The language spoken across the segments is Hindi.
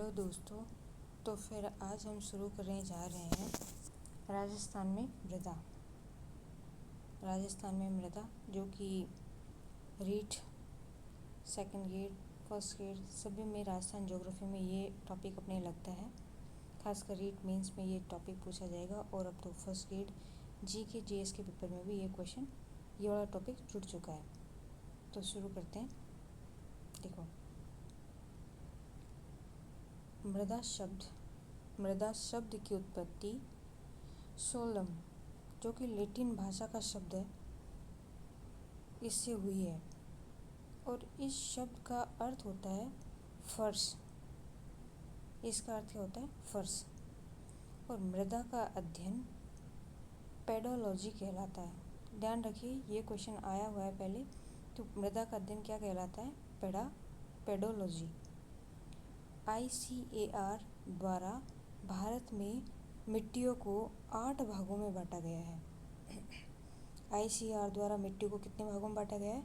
हेलो दोस्तों। तो फिर आज हम शुरू करने जा रहे हैं राजस्थान में मृदा। राजस्थान में मृदा जो कि REET second grade first grade सभी में राजस्थान ज्योग्राफी में ये टॉपिक अपने लगता है। खासकर रीट मेंस में ये टॉपिक पूछा जाएगा और अब तो फर्स्ट ग्रेड जीके जीएस के पेपर में भी ये वाला टॉपिक जुड़ चुका है। तो शुरू करते हैं। देखो, मृदा शब्द की उत्पत्ति सोलम जो कि लैटिन भाषा का शब्द है इससे हुई है और इस शब्द का अर्थ होता है फर्श। इसका अर्थ क्या होता है? फर्श। और मृदा का अध्ययन पेडोलॉजी कहलाता है। ध्यान रखिए, ये क्वेश्चन आया हुआ है पहले। तो मृदा का अध्ययन क्या कहलाता है? पेडोलॉजी। ICAR द्वारा भारत में मिट्टियों को 8 भागों में बांटा गया है। ICAR द्वारा मिट्टी को कितने भागों में बांटा गया है?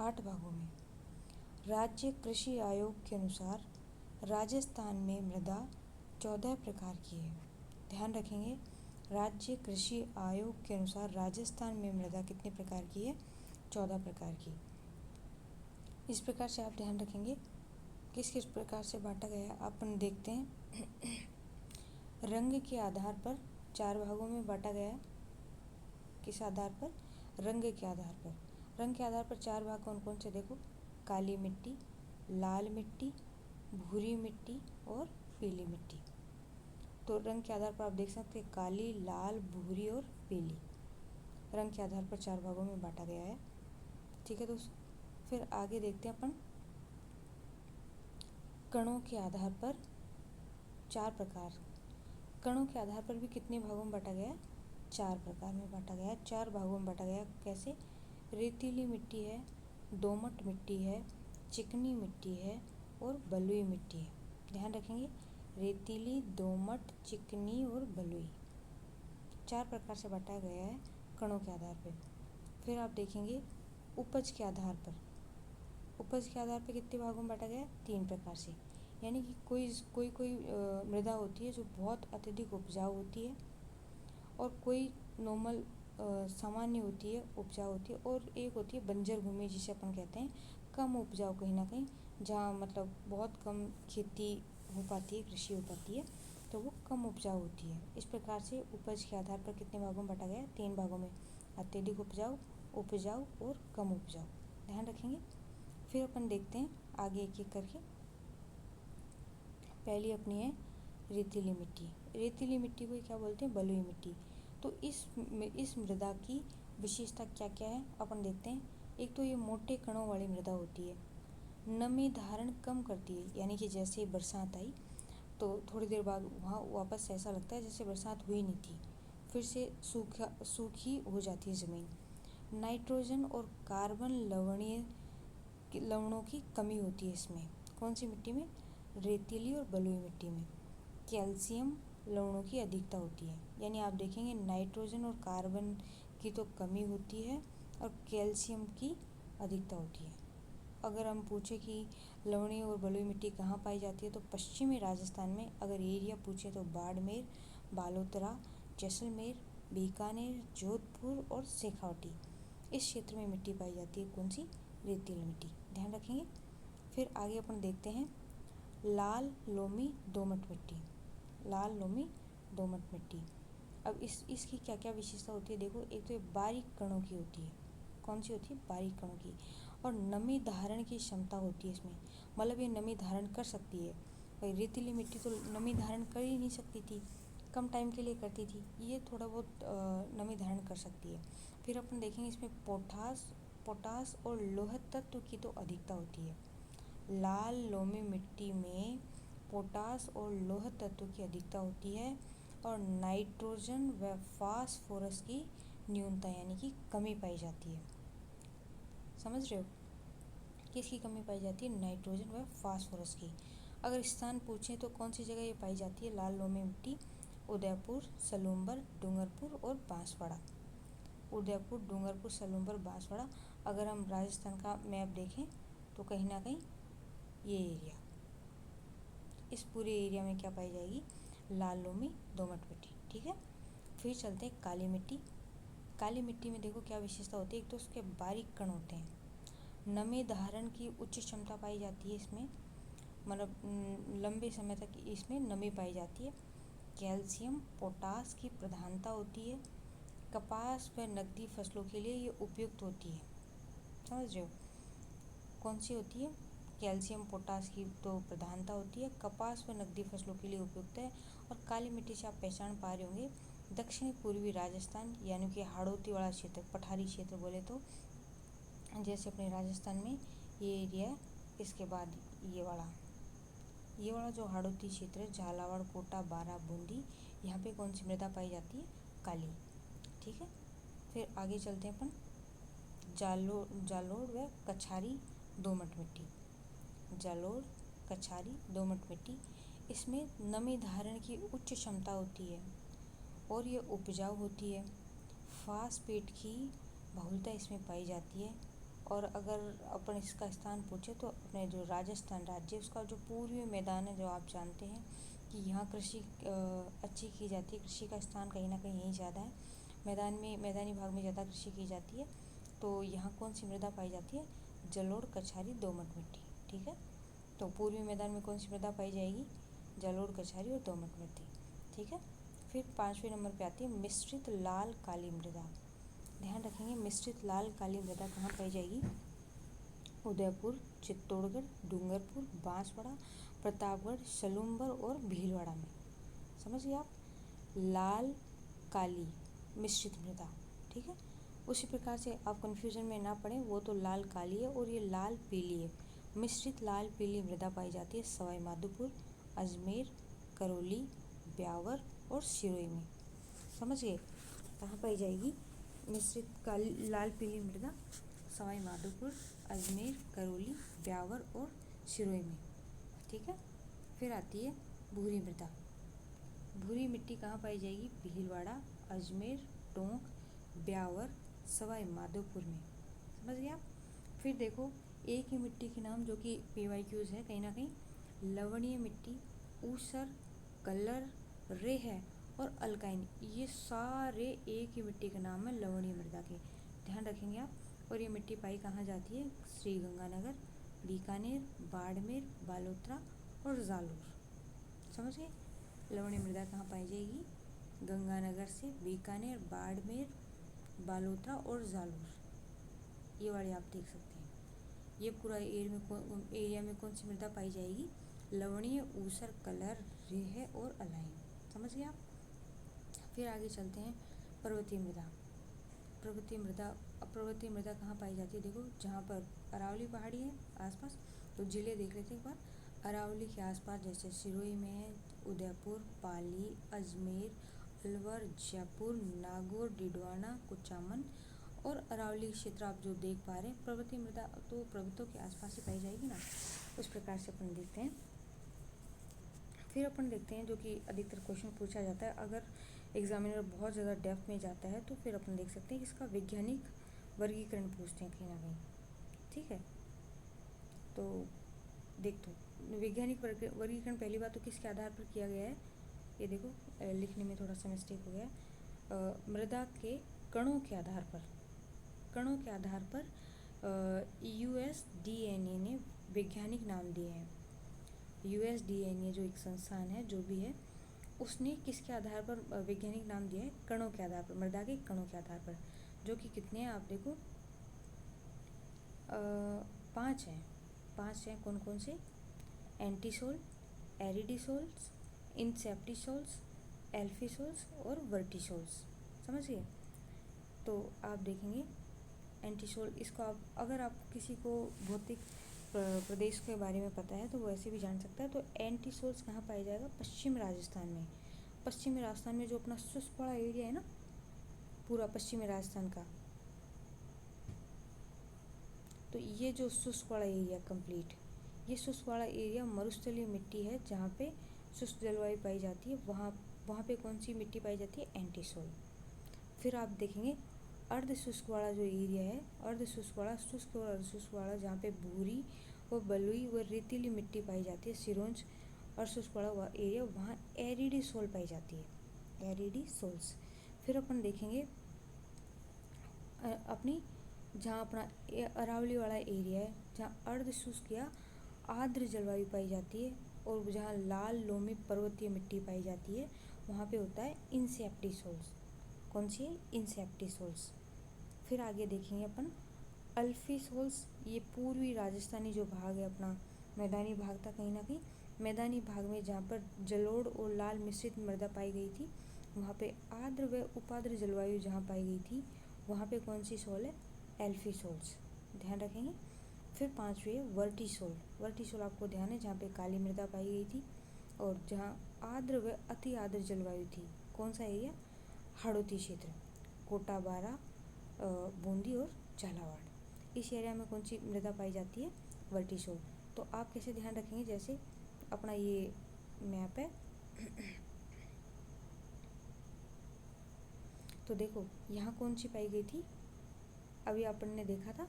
8 भागों में। राज्य कृषि आयोग के अनुसार राजस्थान में मृदा 14 प्रकार की है। ध्यान रखेंगे, राज्य कृषि आयोग के अनुसार राजस्थान में मृदा कितने प्रकार की है? 14 प्रकार की। इस प्रकार से आप ध्यान रखेंगे किस किस प्रकार से बांटा गया है। अपन देखते हैं। रंग के आधार पर 4 भागों में बांटा गया है। किस आधार पर? रंग के आधार पर। रंग के आधार पर 4 भाग कौन कौन से? देखो, काली मिट्टी, लाल मिट्टी, भूरी मिट्टी और पीली मिट्टी। तो रंग के आधार पर आप देख सकते हैं काली, लाल, भूरी और पीली। रंग के आधार पर 4 भागों में बांटा गया है। ठीक है दोस्तों, फिर आगे देखते हैं अपन कणों के आधार पर 4 प्रकार। कणों के आधार पर भी कितने भागों में बांटा गया है? 4 प्रकार में बांटा गया है। 4 भागों में बांटा गया है। कैसे? रेतीली मिट्टी है, दोमट मिट्टी है, चिकनी मिट्टी है और बलुई मिट्टी है। ध्यान रखेंगे, रेतीली, दोमट, चिकनी और बलुई 4 प्रकार से बांटा गया है कणों के आधार पर। फिर आप देखेंगे उपज के आधार पर। उपज के आधार पर कितने भागों में बांटा गया है? 3 प्रकार से। यानी कि कोई मृदा होती है जो बहुत अत्यधिक उपजाऊ होती है और कोई नॉर्मल सामान्य होती है, उपजाऊ होती है, और एक होती है बंजर भूमि जिसे अपन कहते हैं कम उपजाऊ, कहीं ना कहीं जहाँ मतलब बहुत कम खेती हो पाती है, कृषि हो पाती है, तो वो कम उपजाऊ होती है। इस प्रकार से उपज के आधार पर कितने भागों में बांटा गया है? 3 भागों में। अत्यधिक उपजाऊ, उपजाऊ और कम उपजाऊ। ध्यान रखेंगे। फिर अपन देखते हैं आगे एक एक करके। पहली अपनी है रेतीली मिट्टी। रेतीली मिट्टी को क्या बोलते हैं? बलुई मिट्टी। तो इस मृदा की विशेषता क्या क्या है अपन देखते हैं। एक तो ये मोटे कणों वाली मृदा होती है, नमी धारण कम करती है। यानी कि जैसे बरसात आई तो थोड़ी देर बाद वहाँ वापस ऐसा लगता है जैसे बरसात हुई नहीं थी, फिर से सूखी हो जाती है ज़मीन। नाइट्रोजन और कार्बन लवणों की कमी होती है इसमें। कौन सी मिट्टी में? रेतीली और बलुई मिट्टी में। कैल्शियम लवणों की अधिकता होती है। यानी आप देखेंगे नाइट्रोजन और कार्बन की तो कमी होती है और कैल्शियम की अधिकता होती है। अगर हम पूछे कि लवणीय और बलुई मिट्टी कहाँ पाई जाती है तो पश्चिमी राजस्थान में। अगर एरिया पूछे तो बाड़मेर, बालोतरा, जैसलमेर, बीकानेर, जोधपुर और शेखावटी, इस क्षेत्र में मिट्टी पाई जाती है। कौन सी? रेतीली मिट्टी। ध्यान रखेंगे। फिर आगे अपन देखते हैं लाल लोमी दोमट मिट्टी। लाल लोमी दोमट मिट्टी। अब इसकी क्या क्या विशेषता होती है देखो। एक तो ये बारीक कणों की होती है। कौन सी होती है? बारीक कणों की। और नमी धारण की क्षमता होती है इसमें, मतलब ये नमी धारण कर सकती है। भाई रेतीली मिट्टी तो नमी धारण कर ही नहीं सकती थी, कम टाइम के लिए करती थी। ये थोड़ा बहुत नमी धारण कर सकती है। फिर अपन देखेंगे इसमें पोटास और लौह तत्व की तो अधिकता होती है। लाल लोमी मिट्टी में पोटास और लौह तत्व की अधिकता होती है और नाइट्रोजन व फास्फोरस की न्यूनता यानी कि कमी पाई जाती है। समझ रहे हो? किसकी कमी पाई जाती है? नाइट्रोजन व फास्फोरस की। अगर स्थान पूछें तो कौन सी जगह ये पाई जाती है लाल लोमी मिट्टी? उदयपुर, सलूम्बर, डूंगरपुर और बांसवाड़ा। उदयपुर, डूंगरपुर, सलूम्बर, बांसवाड़ा। अगर हम राजस्थान का मैप देखें तो कहीं ना कहीं ये एरिया, इस पूरे एरिया में क्या पाई जाएगी, लाल लोमी दोमट मिट्टी। ठीक है, फिर चलते हैं काली मिट्टी। काली मिट्टी में देखो क्या विशेषता होती है, एक तो उसके बारीक कण होते हैं, नमी धारण की उच्च क्षमता पाई जाती है इसमें, मतलब लंबे समय तक इसमें नमी पाई जाती है। कैल्शियम पोटास की प्रधानता होती है। कपास व नकदी फसलों के लिए ये उपयुक्त होती है। समझ रहे हो, कौन सी होती है, कैल्शियम पोटास की तो प्रधानता होती है, कपास व नकदी फसलों के लिए उपयुक्त है। और काली मिट्टी से आप पहचान पा रहे होंगे दक्षिणी पूर्वी राजस्थान यानी कि हाड़ौती वाला क्षेत्र, पठारी क्षेत्र बोले तो, जैसे अपने राजस्थान में ये एरिया है। इसके बाद ये वाला जो हाड़ौती क्षेत्र है, झालावाड़, कोटा, बारा, बूंदी, यहाँ पे कौन सी मृदा पाई जाती है, काली। ठीक है, फिर आगे चलते हैं अपन, जालोर व कछारी दोमट मिट्टी। जालोर, कछारी, दोमट मिट्टी, इसमें नमी धारण की उच्च क्षमता होती है और ये उपजाऊ होती है। फास्फेट की बहुलता इसमें पाई जाती है। और अगर अपन इसका स्थान पूछे तो अपने जो राजस्थान राज्य, उसका जो पूर्वी मैदान है, जो आप जानते हैं कि यहाँ कृषि अच्छी की जाती है, कृषि का स्थान कहीं ना कहीं यहीं ज़्यादा है, मैदानी भाग में ज़्यादा कृषि की जाती है। तो यहाँ कौन सी मृदा पाई जाती है, जलोढ़, कछारी, दोमट मिट्टी। ठीक है, तो पूर्वी मैदान में कौन सी मृदा पाई जाएगी, जलोढ़, कछारी और दोमट मिट्टी। ठीक है, फिर 5वें नंबर पे आती है मिश्रित लाल काली मृदा। ध्यान रखेंगे, मिश्रित लाल काली मृदा कहाँ पाई जाएगी, उदयपुर, चित्तौड़गढ़, डूंगरपुर, बांसवाड़ा, प्रतापगढ़, सलूम्बर और भीलवाड़ा में। समझिए आप, लाल काली मिश्रित मृदा। ठीक है, उसी प्रकार से आप कन्फ्यूजन में ना पड़े, वो तो लाल काली है और ये लाल पीली है। मिश्रित लाल पीली मृदा पाई जाती है सवाई माधोपुर, अजमेर, करौली, ब्यावर और सिरोही में। समझिए, कहाँ पाई जाएगी मिश्रित काली लाल पीली मृदा, सवाई माधोपुर, अजमेर, करौली, ब्यावर और सिरोही में। ठीक है, फिर आती है भूरी मृदा। भूरी मिट्टी कहाँ पाई जाएगी, भीलवाड़ा, अजमेर, टोंक, ब्यावर, सवाई माधोपुर में। समझ गए आप। फिर देखो एक ही मिट्टी के नाम जो कि PYQs है कहीं ना कहीं, लवणीय मिट्टी, ऊसर, कलर, रेह और अल्काइन, ये सारे एक ही मिट्टी के नाम है लवणीय मृदा के, ध्यान रखेंगे आप। और ये मिट्टी पाई कहाँ जाती है, श्री गंगानगर, बीकानेर, बाड़मेर, बालोतरा और जालोर। समझ गए, लवणीय मृदा कहाँ पाई जाएगी, गंगानगर से बीकानेर, बाड़मेर, बालोतरा और जालोर, ये वाली आप देख सकते हैं। ये पूरा एरिया में कौन सी मृदा पाई जाएगी, लवणीय, ऊसर, कलर, रेह और अलाइन। समझ गए आप। फिर आगे चलते हैं पर्वतीय मृदा। पर्वतीय मृदा कहाँ पाई जाती है, देखो जहाँ पर अरावली पहाड़ी है आसपास, तो जिले देख लेते हैं एक बार। अरावली के आसपास जैसे सिरोही में है, उदयपुर, पाली, अजमेर, अलवर, जयपुर, नागौर, डिडवाना, कुचामन और अरावली क्षेत्र आप जो देख पा रहे हैं, पर्वतीय मृदा तो पर्वतों के आसपास ही पाई जाएगी ना, उस प्रकार से अपन देखते हैं। फिर अपन देखते हैं जो कि अधिकतर क्वेश्चन पूछा जाता है, अगर एग्जामिनर बहुत ज़्यादा डेप्थ में जाता है तो फिर अपन देख सकते हैं कि इसका वैज्ञानिक वर्गीकरण पूछते हैं कहीं ना कहीं। ठीक है, तो देख दो वैज्ञानिक वर्गीकरण पहली बात तो किसके आधार पर किया गया है, ये देखो लिखने में थोड़ा सा मिस्टेक हो गया, मृदा के कणों के आधार पर, USDNA ने वैज्ञानिक नाम दिए हैं। USDNA जो एक संस्थान है, जो भी है, उसने किसके आधार पर वैज्ञानिक नाम दिया है, कणों के आधार पर, मृदा के कणों के आधार पर, जो कि कितने हैं आप देखो, 5 हैं। कौन कौन से, एंटीसोल, एरिडीसोल्स, इंसेप्टिसोल्स, एल्फिसोल्स और वर्टिसोल्स। समझिए, तो आप देखेंगे एंटीसोल, इसको आप अगर आप किसी को भौतिक प्रदेश के बारे में पता है तो वो ऐसे भी जान सकता है। तो एंटीसोल्स कहाँ पाया जाएगा, पश्चिम राजस्थान में। पश्चिमी राजस्थान में जो अपना शुष्क वाला एरिया है ना, पूरा पश्चिमी राजस्थान का, तो ये जो शुष्क वाला एरिया कंप्लीट, ये शुष्क वाला एरिया मरुस्थलीय मिट्टी है, जहाँ पे शुष्क जलवायु पाई जाती है, वहाँ पे कौन सी मिट्टी पाई जाती है, एंटीसोल। फिर आप देखेंगे अर्ध शुष्क वाला जो एरिया है, अर्ध शुष्क वाला, जहाँ पे भूरी व बलुई व रेतीली मिट्टी पाई जाती है, सिरोंज और शुष्क वाला हुआ एरिया वहाँ एरिडी सोल पाई जाती है, एरिडी सोल्स। फिर अपन देखेंगे अपनी जहाँ अपना अरावली वाला एरिया है, जहाँ अर्ध शुष्क या आर्द्र जलवायु पाई जाती है और जहाँ लाल लोमी पर्वतीय मिट्टी पाई जाती है, वहाँ पे होता है इंसेप्टिसोल्स। कौन सी है? इंसेप्टिसोल्स। फिर आगे देखेंगे अपन अल्फीसोल्स। ये पूर्वी राजस्थानी जो भाग है अपना, मैदानी भाग था कहीं ना कहीं, मैदानी भाग में जहाँ पर जलोढ़ और लाल मिश्रित मृदा पाई गई थी, वहाँ पे आर्द्र व उपाद्र जलवायु जहाँ पाई गई थी, वहाँ पे कौन सी सोल है? एल्फीसोल्स। ध्यान रखेंगे। फिर पांचवी है वर्टिसोल। वर्टिसोल आपको ध्यान है, जहाँ पे काली मृदा पाई गई थी और जहाँ आर्द्र व अति आर्द्र जलवायु थी। कौन सा एरिया? हाड़ौती क्षेत्र, कोटा, बारा, बूंदी और झालावाड़। इस एरिया में कौन सी मृदा पाई जाती है? वर्टिसोल। तो आप कैसे ध्यान रखेंगे? जैसे अपना ये मैप है तो देखो यहाँ कौन सी पाई गई थी, अभी अपन ने देखा था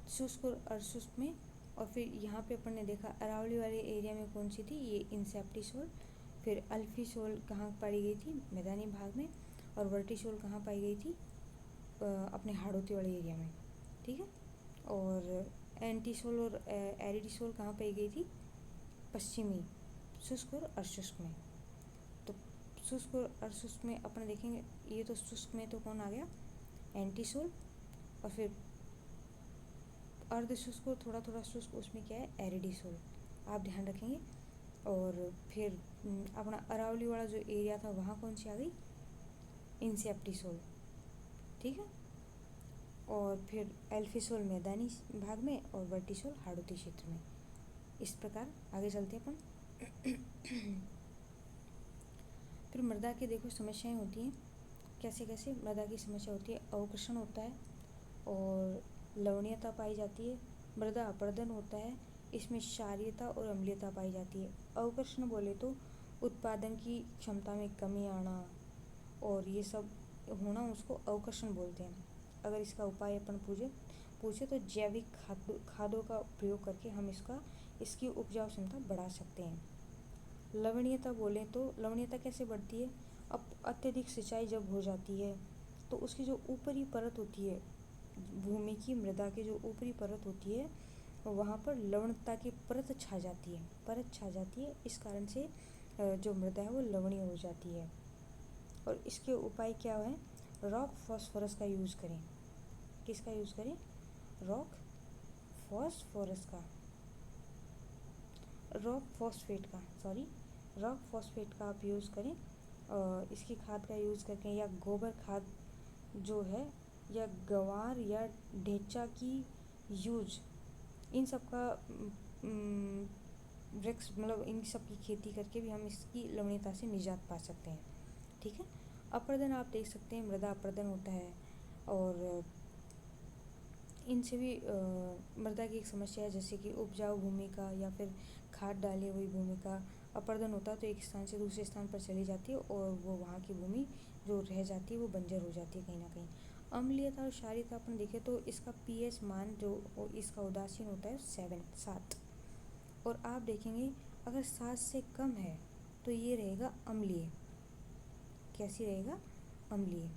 शुष्क और अर्धशुष्क में, और फिर यहाँ पे अपन ने देखा अरावली वाले एरिया में कौन सी थी, ये इंसेप्टिसोल। फिर अल्फीसोल कहाँ पाई गई थी? मैदानी भाग में। और वर्टिसोल कहाँ पाई गई थी? अपने हाड़ौती वाले एरिया में। ठीक है। और एंटीसोल और एरिडिसोल कहाँ पाई गई थी? पश्चिमी शुष्क और अर्धशुष्क में। तो शुष्क और अर्धशुष्क में अपन देखेंगे, ये तो शुष्क में तो कौन आ गया? एंटीसोल। और फिर अर्ध शुष्क और थोड़ा थोड़ा शुष्क, उसमें क्या है? एरिडिसोल। आप ध्यान रखेंगे। और फिर अपना अरावली वाला जो एरिया था, वहाँ कौन सी आ गई? इंसेप्टिसोल। ठीक है। और फिर एल्फिसोल मैदानी भाग में और वर्टिसोल हाड़ौती क्षेत्र में। इस प्रकार आगे चलते अपन फिर मृदा की देखो समस्याएं होती हैं, कैसे कैसे मृदा की समस्या होती है। अवकृषण होता है और लवणीयता पाई जाती है। मृदा अपरदन होता है, इसमें क्षारीयता और अम्लीयता पाई जाती है। अवकृषण बोले तो उत्पादन की क्षमता में कमी आना और ये सब होना, उसको अवकृषण बोलते हैं। अगर इसका उपाय अपन पूछे तो जैविक खादों का प्रयोग करके हम इसकी उपजाऊ क्षमता बढ़ा सकते हैं। लवणीयता बोले तो लवणीयता कैसे बढ़ती है? अब अत्यधिक सिंचाई जब हो जाती है तो उसकी जो ऊपरी परत होती है, भूमि की मृदा की जो ऊपरी परत होती है, वहाँ पर लवणता की परत छा जाती है। इस कारण से जो मृदा है वो लवणीय हो जाती है। और इसके उपाय क्या है? रॉक फॉस्फोरस का यूज़ करें। किसका यूज़ करें? रॉक फॉस्फोरस का, रॉक फॉस्फेट का आप यूज़ करें। इसकी खाद का यूज़ करके, या गोबर खाद जो है, या गंवार या ढेंचा की यूज, इन सब का वृक्ष मतलब इन सब की खेती करके भी हम इसकी लवणीयता से निजात पा सकते हैं। ठीक है। अपर्दन आप देख सकते हैं, मृदा अपर्दन होता है और इनसे भी मृदा की एक समस्या है, जैसे कि उपजाऊ भूमि का या फिर खाद डाली हुई भूमि का अपर्दन होता है तो एक स्थान से दूसरे स्थान पर चली जाती है और वो वहाँ की भूमि जो रह जाती है वो बंजर हो जाती है कहीं ना कहीं। अम्लीयता और क्षारीयता अपन देखें तो इसका पीएच मान जो इसका उदासीन होता है 7। और आप देखेंगे अगर 7 से कम है तो ये रहेगा अम्लीय। कैसी रहेगा? अम्लीय।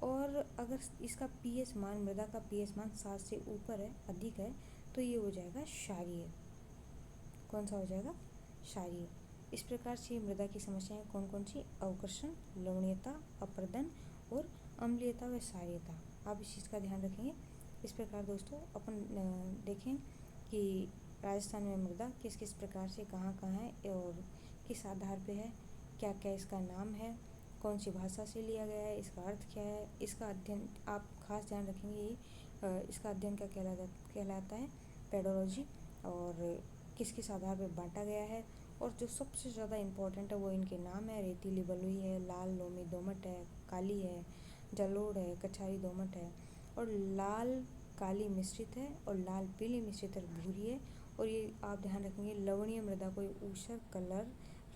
और अगर इसका पीएच मान, मृदा का पीएच मान 7 से ऊपर है, अधिक है, तो ये हो जाएगा क्षारीय। कौन सा हो जाएगा? क्षारीय। इस प्रकार से मृदा की समस्याएं कौन कौन सी? अवकृषण, लवणीयता, अपर्दन और अम्लीयता व क्षारीयता। आप इस चीज़ का ध्यान रखेंगे। इस प्रकार दोस्तों अपन देखें कि राजस्थान में मृदा किस किस प्रकार से कहाँ कहाँ है और किस आधार पे है, क्या क्या इसका नाम है, कौन सी भाषा से लिया गया है, इसका अर्थ क्या है, इसका अध्ययन आप खास ध्यान रखेंगे। इसका अध्ययन क्या कहलाता है? पेडोलॉजी। और किस किस आधार पर बांटा गया है, और जो सबसे ज़्यादा इम्पोर्टेंट है वो इनके नाम है। रेतीली बलुई है, लाल लोमी दोमट है, काली है, जलोढ़ है, कछारी दोमट है, और लाल काली मिश्रित है, और लाल पीली मिश्रित है, भूरी है। और ये आप ध्यान रखेंगे, लवणीय मृदा को ऊसर, कलर,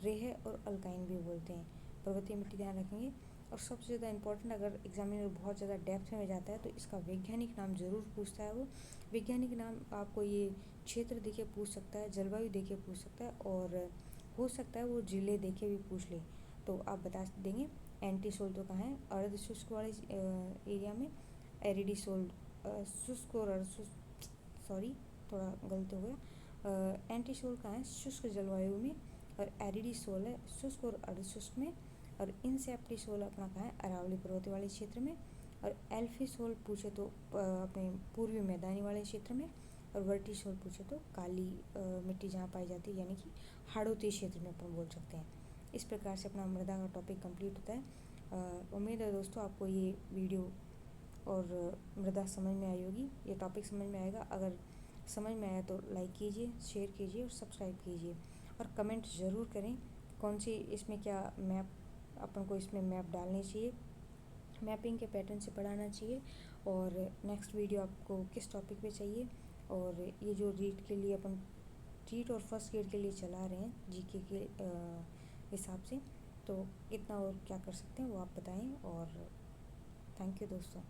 रेह और अल्काइन भी बोलते हैं। पर्वतीय मिट्टी ध्यान रखेंगे, और सबसे ज़्यादा इम्पोर्टेंट, अगर एग्जामिनर बहुत ज़्यादा डेप्थ में जाता है तो इसका वैज्ञानिक नाम ज़रूर पूछता है वो। वैज्ञानिक नाम आपको ये क्षेत्र देके पूछ सकता है, जलवायु देके पूछ सकता है, और हो सकता है वो जिले देके भी पूछ ले, तो आप बता देंगे एंटीसोल तो कहाँ है, अर्ध शुष्क वाले एरिया में, एरिडीसोल शुष्क और अर्ध शुष्क, सॉरी थोड़ा गलत हो गया, एंटीसोल कहाँ है, शुष्क जलवायु में, और एरिडीसोल है शुष्क और अर्धशुष्क में, और इंसेप्टिसोल अपना कहाँ है, अरावली पर्वतीय वाले क्षेत्र में, और एल्फिसोल पूछे तो अपने पूर्वी मैदानी वाले क्षेत्र में, और वर्टिसोल पूछे तो काली मिट्टी जहाँ पाई जाती है, यानी कि हाड़ोती क्षेत्र में अपन बोल सकते हैं। इस प्रकार से अपना मृदा का टॉपिक कंप्लीट होता है। उम्मीद है दोस्तों आपको ये वीडियो और मृदा समझ में आई होगी, ये टॉपिक समझ में आएगा। अगर समझ में आया तो लाइक कीजिए, शेयर कीजिए और सब्सक्राइब कीजिए, और कमेंट ज़रूर करें कौन सी इसमें क्या मैप अपन को इसमें मैप डालनी चाहिए, मैपिंग के पैटर्न से पढ़ाना चाहिए, और नेक्स्ट वीडियो आपको किस टॉपिक पे चाहिए। और ये जो रीट के लिए अपन रीट और फर्स्ट ग्रेड के लिए चला रहे हैं जीके के हिसाब से, तो इतना और क्या कर सकते हैं वो आप बताएं। और थैंक यू दोस्तों।